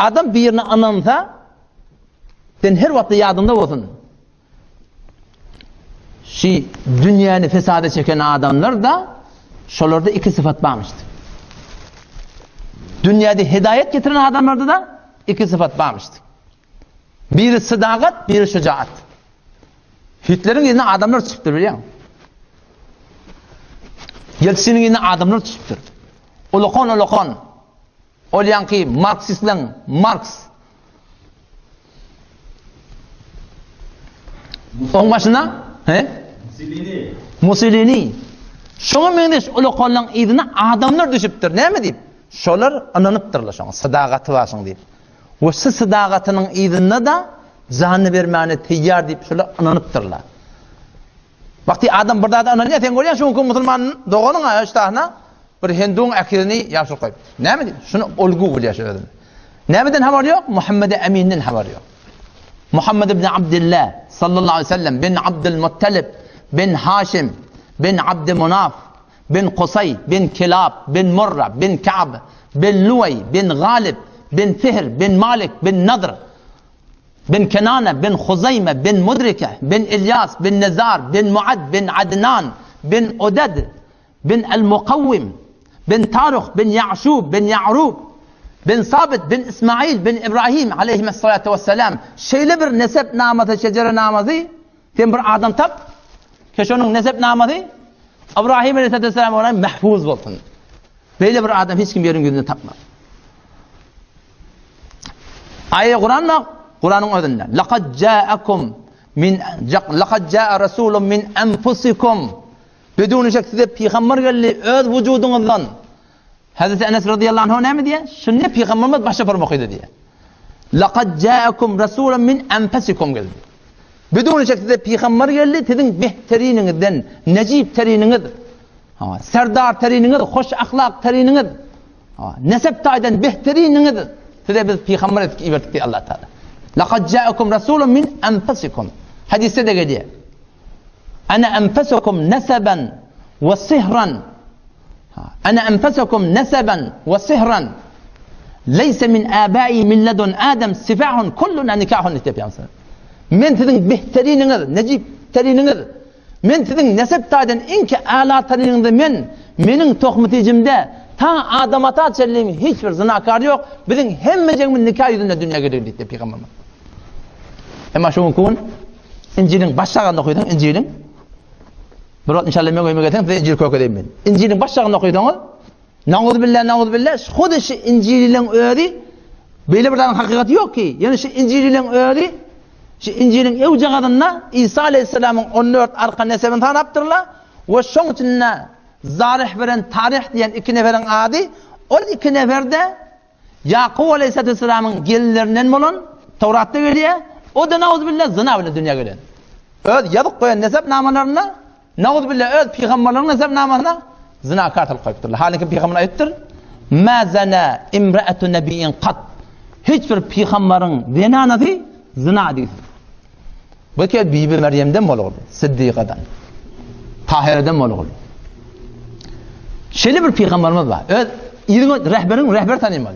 Adam birini anansa, den her vakti yadında olsun. Şu dünyanı fesada çeken adamlar da şolarda iki sıfat varmıştı. Dünyada hidayet getiren adamlarda da iki sıfat varmıştı. Biri sıdakat, biri şücaat. Hitler'in yerine adamlar çıktı biliyor musun? Yeltsin'in yerine adamlar çıktı. Olokon. Olayan ki Marksistlerin, Marx. Onun başına Mussolini. Şoňa meňdeş olokonlaryň ýerine adamlar düşüpdir. Näme diýip? Şolar ananypdyrlar şoňa, sadagaty barsyň diýip. O sadagatynyň ýerine da jany bermäne teýýar diýip şolar ananypdyrlar. Wagty adam bir dada ananya sen görýän şu musulmanyň doganyň aýaştagyna bir hinduň akirini ýaşyr goýup. Näme diýip? Şunu olgu bolýar. Nämeden habar ýok? Muhammed Emin'den habar ýok. Muhammed ibn Abdullah sallallahu aleyhi ve sellem bin Abdülmuttalib bin Haşim bin Abdümunaf bin Qusay bin Kilab bin Murra bin Ka'b bin Luway bin Galib bin Fihr bin Malik bin Nadr bin Kenane bin Huzayme bin Mudrike bin İlyas bin Nezar bin Muad bin Adnan bin Udad bin El-Mukawwim bin Tarukh bin Ya'şub bin Ya'rub bin Sabit bin İsmail bin İbrahim aleyhissalatu vesselam şeyle bir nesep namazı, şecere namazı sen bir adam tap keşonun nesep namazı İbrahim aleyhissalatu ona mahfuz olsun. Böyle bir adam hiç kim yerin gözüne tapmaz. Ayet Kur'an'ın özünde laqad jaa rasulun min enfusikum bedun şek size peygamber geldi öz vücudunuzdan. Hazreti Enes radıyallahu anh ne diye? Şunu peygamberimiz başa parmakıydı diye. Laqad jaakum rasulun min enfusikum geldi. Bedun şek size peygamber geldi sizin behterinizden, necip teriniz, serdar teriniz, hoş ahlak teriniz, nesep taydan behteriniz size biz peygamber ettik iberdik Allah Teala. Laqad jaakum rasulun min enfusikum. Hadiste de geliyor. Ana enfusukum nasaban ve sihran. Ana enfusukum nasaban ve sihran. Leysa min abai min ladun Adam sifahun kulluna nikahun istifiyansa. Men sizin behteriniz, necip teriniz. Men sizin nesep taydan inki ala teriniz menin tohmuticimde ta adamata çelliğim hiçbir zinakar yok. Bizim hemmeceğimin nikah yüzünde dünya geliyor diye peygamberimiz. Ama şu kun İncil'in başlarında okuyduğun İncil'in Murat inşallah men koymak eten İncil koyayım ben. İncil'in başlarında okuyduğun Nauzu billah Xudo şu İncil'in öğri böyle bir tane hakikati yok ki. Yani şu İncil'in öğri şu İncil'in evcağadına İsa aleyhisselamın 14 arka nesebini tanaptırlar ve şoň içinde Zarih veren tarih diyen iki neferin adı o iki neferde Yakub aleyhisselamın gelirlerinden bulun Tevrat'ta geliyor o da nauzubillah zina ile dünya geliyor. Öz yazık koyan nesep namalarına nauzubillah öz peygamberlerin nesep namasına zina kartıl koyupturlar. Halbuki peygamber ayettir. Ma zana imra'atu nebiyyin kat. Hiçbir peygamberin zinanası zina değil. Bu kez Bibi Meryem'den mi olur? Sıddîka'dan. Tahire'den mi olur? Şöyle bir peygamberimiz var. Evet, rehber tanıymalı.